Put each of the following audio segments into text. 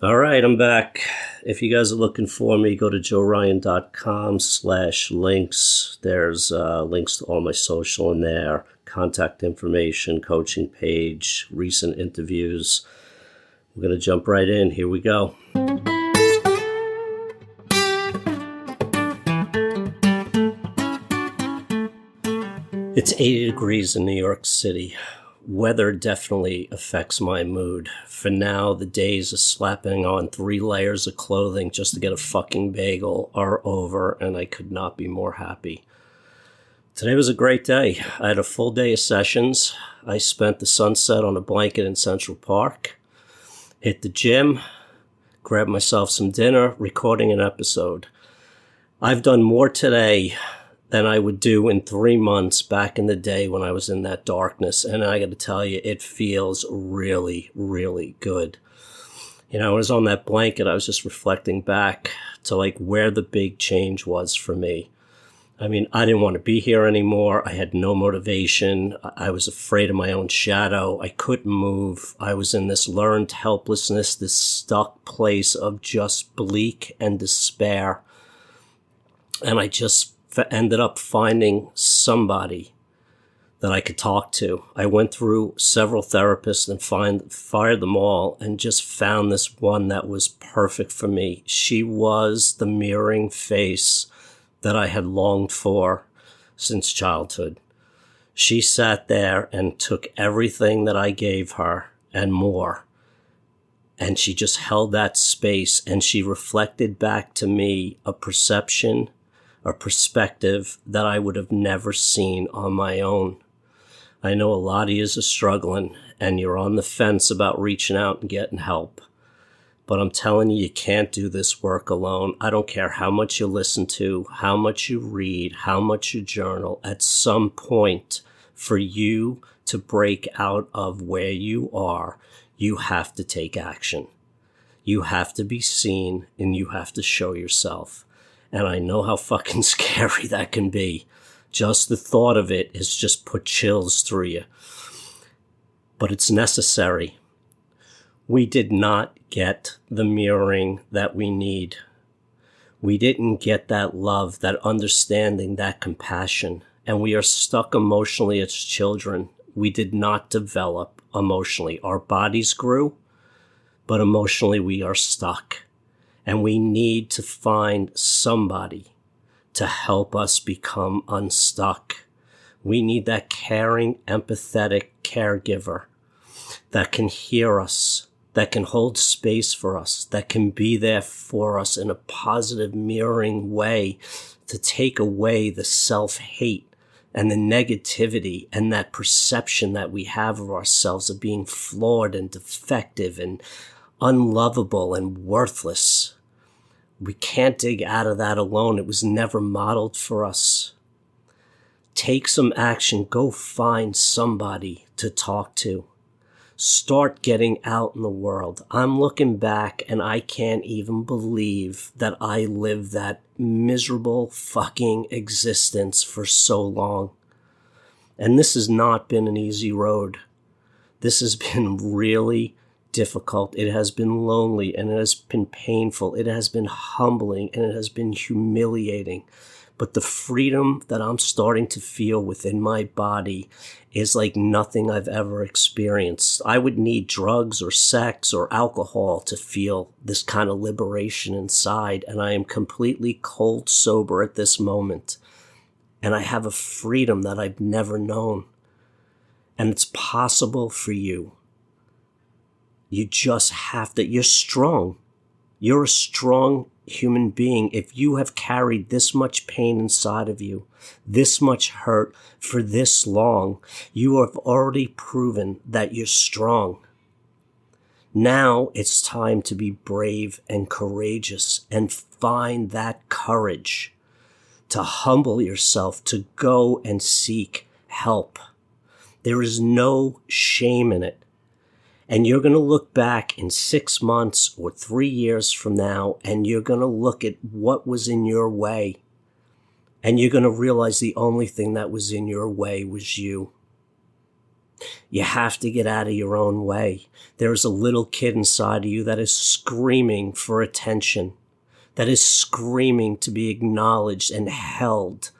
All right, I'm back. If you guys are looking for me, go to joeryan.com/links. There's links to all my social in there, contact information, coaching page, recent interviews. We're going to jump right in. Here we go. It's 80 degrees in New York City. Weather definitely affects my mood. For now, the days of slapping on 3 layers of clothing just to get a fucking bagel are over, and I could not be more happy. Today was a great day. I had a full day of sessions. I spent the sunset on a blanket in Central Park, hit the gym, grabbed myself some dinner, recording an episode. I've done more today than I would do in 3 months back in the day when I was in that darkness. And I got to tell you, it feels really, really good. You know, I was on that blanket. I was just reflecting back to like where the big change was for me. I mean, I didn't want to be here anymore. I had no motivation. I was afraid of my own shadow. I couldn't move. I was in this learned helplessness, this stuck place of just bleak and despair. And I just ended up finding somebody that I could talk to. I went through several therapists and fired them all and just found this one that was perfect for me. She was the mirroring face that I had longed for since childhood. She sat there and took everything that I gave her and more. And she just held that space and she reflected back to me a perception, a perspective that I would have never seen on my own. I know a lot of you are struggling and you're on the fence about reaching out and getting help. But I'm telling you, you can't do this work alone. I don't care how much you listen to, how much you read, how much you journal. At some point, for you to break out of where you are, you have to take action. You have to be seen and you have to show yourself. And I know how fucking scary that can be. Just the thought of it has just put chills through you. But it's necessary. We did not get the mirroring that we need. We didn't get that love, that understanding, that compassion. And we are stuck emotionally as children. We did not develop emotionally. Our bodies grew, but emotionally we are stuck. And we need to find somebody to help us become unstuck. We need that caring, empathetic caregiver that can hear us, that can hold space for us, that can be there for us in a positive, mirroring way to take away the self-hate and the negativity and that perception that we have of ourselves of being flawed and defective and unlovable and worthless. We can't dig out of that alone. It was never modeled for us. Take some action. Go find somebody to talk to. Start getting out in the world. I'm looking back and I can't even believe that I lived that miserable fucking existence for so long. And this has not been an easy road. This has been really difficult. It has been lonely and it has been painful. It has been humbling and it has been humiliating. But the freedom that I'm starting to feel within my body is like nothing I've ever experienced. I would need drugs or sex or alcohol to feel this kind of liberation inside. And I am completely cold sober at this moment. And I have a freedom that I've never known. And it's possible for you. You just have to, you're strong. You're a strong human being. If you have carried this much pain inside of you, this much hurt for this long, you have already proven that you're strong. Now it's time to be brave and courageous and find that courage to humble yourself, to go and seek help. There is no shame in it. And you're going to look back in 6 months or 3 years from now, and you're going to look at what was in your way. And you're going to realize the only thing that was in your way was you. You have to get out of your own way. There's a little kid inside of you that is screaming for attention, that is screaming to be acknowledged and held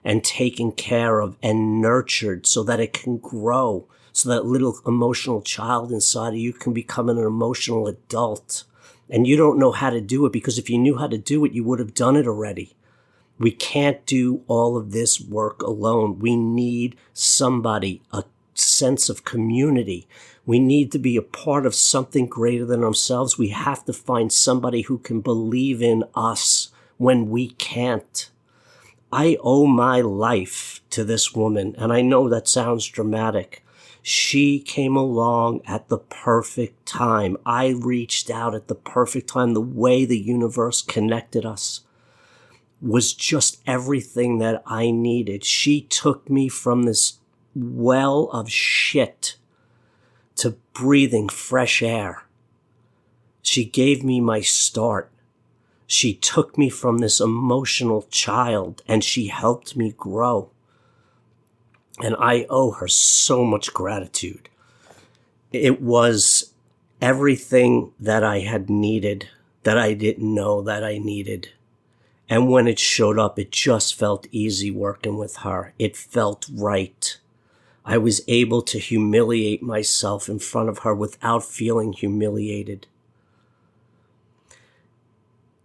and taken care of and nurtured so that it can grow, so that little emotional child inside of you can become an emotional adult. And you don't know how to do it, because if you knew how to do it, you would have done it already. We can't do all of this work alone. We need somebody, a sense of community. We need to be a part of something greater than ourselves. We have to find somebody who can believe in us when we can't. I owe my life to this woman, and I know that sounds dramatic. She came along at the perfect time. I reached out at the perfect time. The way the universe connected us was just everything that I needed. She took me from this well of shit to breathing fresh air. She gave me my start. She took me from this emotional child and she helped me grow. And I owe her so much gratitude. It was everything that I had needed, that I didn't know that I needed. And when it showed up, it just felt easy working with her. It felt right. I was able to humiliate myself in front of her without feeling humiliated.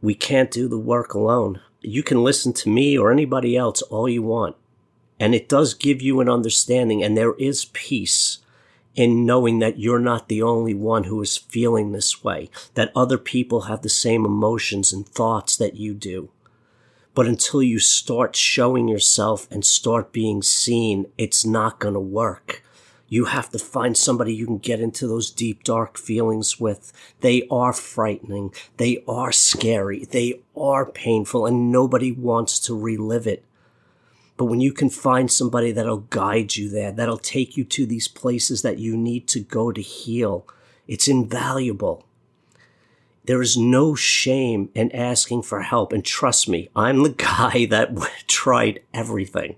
We can't do the work alone. You can listen to me or anybody else all you want. And it does give you an understanding, and there is peace in knowing that you're not the only one who is feeling this way, that other people have the same emotions and thoughts that you do. But until you start showing yourself and start being seen, it's not going to work. You have to find somebody you can get into those deep, dark feelings with. They are frightening. They are scary. They are painful, and nobody wants to relive it. But when you can find somebody that'll guide you there, that'll take you to these places that you need to go to heal, it's invaluable. There is no shame in asking for help. And trust me, I'm the guy that tried everything.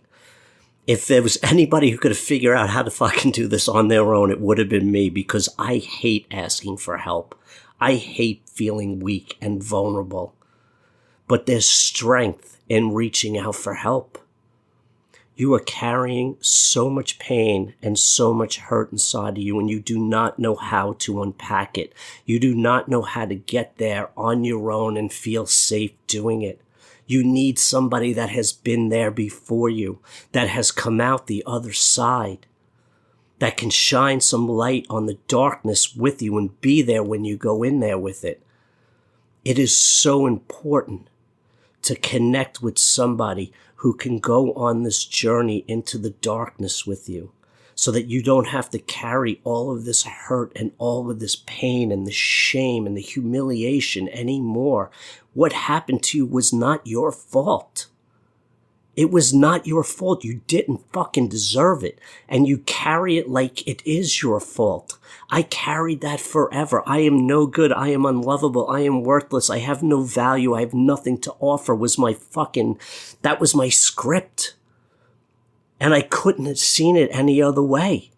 If there was anybody who could have figured out how to fucking do this on their own, it would have been me, because I hate asking for help. I hate feeling weak and vulnerable. But there's strength in reaching out for help. You are carrying so much pain and so much hurt inside of you, and you do not know how to unpack it. You do not know how to get there on your own and feel safe doing it. You need somebody that has been there before you, that has come out the other side, that can shine some light on the darkness with you and be there when you go in there with it. It is so important to connect with somebody who can go on this journey into the darkness with you, so that you don't have to carry all of this hurt and all of this pain and the shame and the humiliation anymore. What happened to you was not your fault. It was not your fault. You didn't fucking deserve it. And you carry it like it is your fault. I carried that forever. I am no good. I am unlovable. I am worthless. I have no value. I have nothing to offer that was my script. And I couldn't have seen it any other way.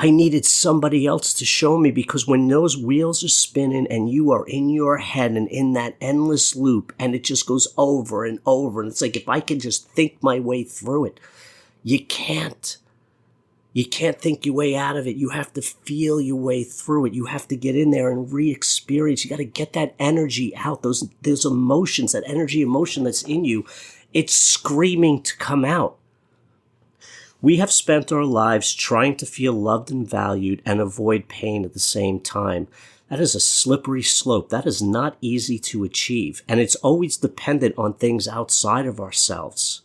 I needed somebody else to show me, because when those wheels are spinning and you are in your head and in that endless loop, and it just goes over and over, and it's like, if I can just think my way through it, you can't. You can't think your way out of it. You have to feel your way through it. You have to get in there and re-experience. You got to get that energy out, those emotions, that energy, emotion that's in you. It's screaming to come out. We have spent our lives trying to feel loved and valued and avoid pain at the same time. That is a slippery slope. That is not easy to achieve. And it's always dependent on things outside of ourselves.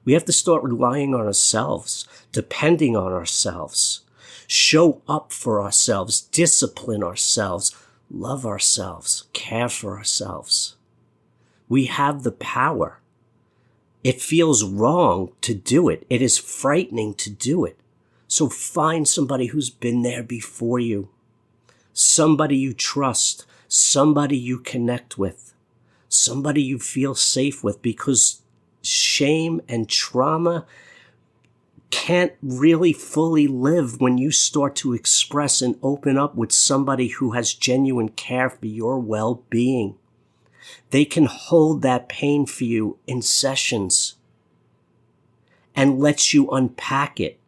We have to start relying on ourselves, depending on ourselves, show up for ourselves, discipline ourselves, love ourselves, care for ourselves. We have the power. It feels wrong to do it. It is frightening to do it. So find somebody who's been there before you. Somebody you trust. Somebody you connect with. Somebody you feel safe with, because shame and trauma can't really fully live when you start to express and open up with somebody who has genuine care for your well-being. They can hold that pain for you in sessions and let you unpack it.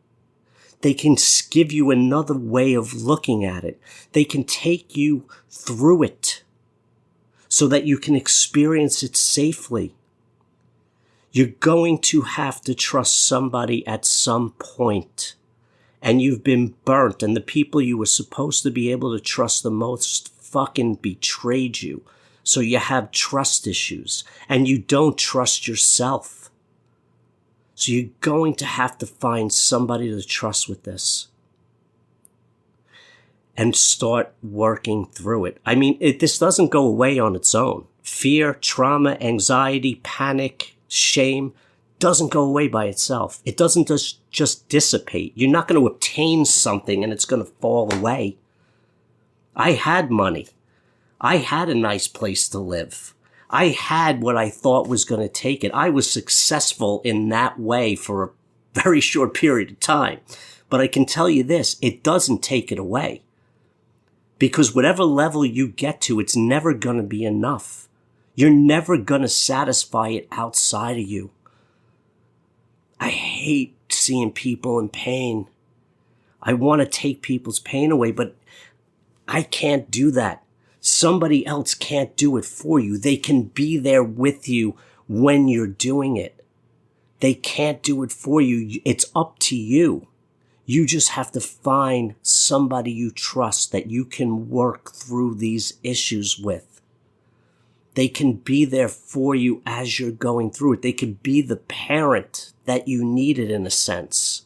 They can give you another way of looking at it. They can take you through it so that you can experience it safely. You're going to have to trust somebody at some point, and you've been burnt, and the people you were supposed to be able to trust the most fucking betrayed you. So you have trust issues, and you don't trust yourself. So you're going to have to find somebody to trust with this and start working through it. I mean, this doesn't go away on its own. Fear, trauma, anxiety, panic, shame doesn't go away by itself. It doesn't just dissipate. You're not going to obtain something and it's going to fall away. I had money. I had a nice place to live. I had what I thought was going to take it. I was successful in that way for a very short period of time. But I can tell you this, it doesn't take it away. Because whatever level you get to, it's never going to be enough. You're never going to satisfy it outside of you. I hate seeing people in pain. I want to take people's pain away, but I can't do that. Somebody else can't do it for you. They can be there with you when you're doing it. They can't do it for you. It's up to you. You just have to find somebody you trust that you can work through these issues with. They can be there for you as you're going through it. They can be the parent that you needed in a sense.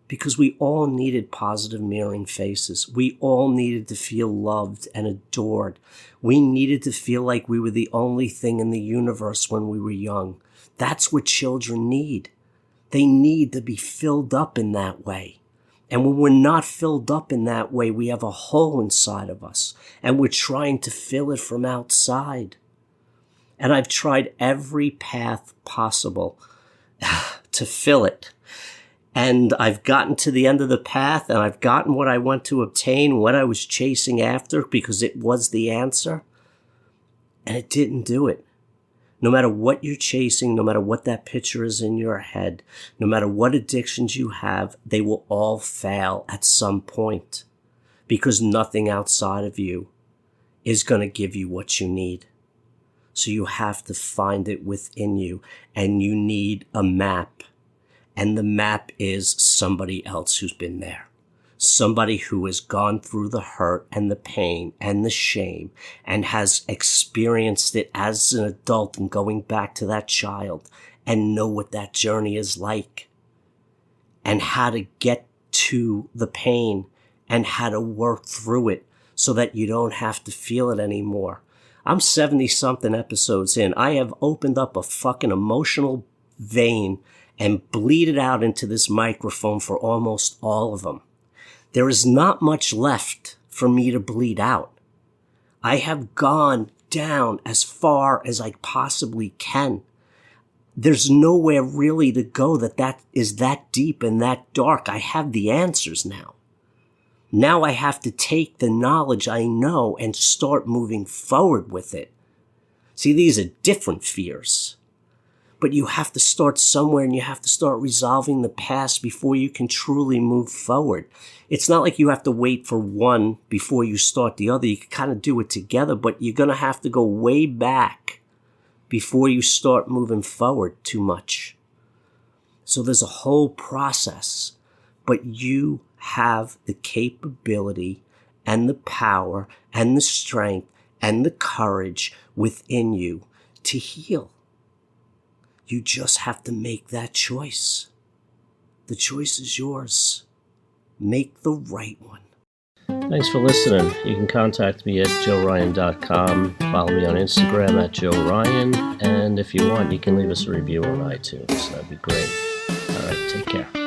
Because we all needed positive mirroring faces. We all needed to feel loved and adored. We needed to feel like we were the only thing in the universe when we were young. That's what children need. They need to be filled up in that way. And when we're not filled up in that way, we have a hole inside of us, and we're trying to fill it from outside. And I've tried every path possible to fill it. And I've gotten to the end of the path, and I've gotten what I want to obtain, what I was chasing after, because it was the answer. And it didn't do it. No matter what you're chasing, no matter what that picture is in your head, no matter what addictions you have, they will all fail at some point because nothing outside of you is going to give you what you need. So you have to find it within you, and you need a map. And the map is somebody else who's been there. Somebody who has gone through the hurt and the pain and the shame and has experienced it as an adult and going back to that child and know what that journey is like and how to get to the pain and how to work through it so that you don't have to feel it anymore. I'm 70-something episodes in. I have opened up a fucking emotional vein and bleeded out into this microphone for almost all of them. There is not much left for me to bleed out. I have gone down as far as I possibly can. There's nowhere really to go that is that deep and that dark. I have the answers now. Now I have to take the knowledge I know and start moving forward with it. See, these are different fears. But you have to start somewhere, and you have to start resolving the past before you can truly move forward. It's not like you have to wait for one before you start the other. You can kind of do it together, but you're going to have to go way back before you start moving forward too much. So there's a whole process, but you have the capability and the power and the strength and the courage within you to heal. You just have to make that choice. The choice is yours. Make the right one. Thanks for listening. You can contact me at joeryan.com. Follow me on Instagram at joeryan. And if you want, you can leave us a review on iTunes. That'd be great. All right, take care.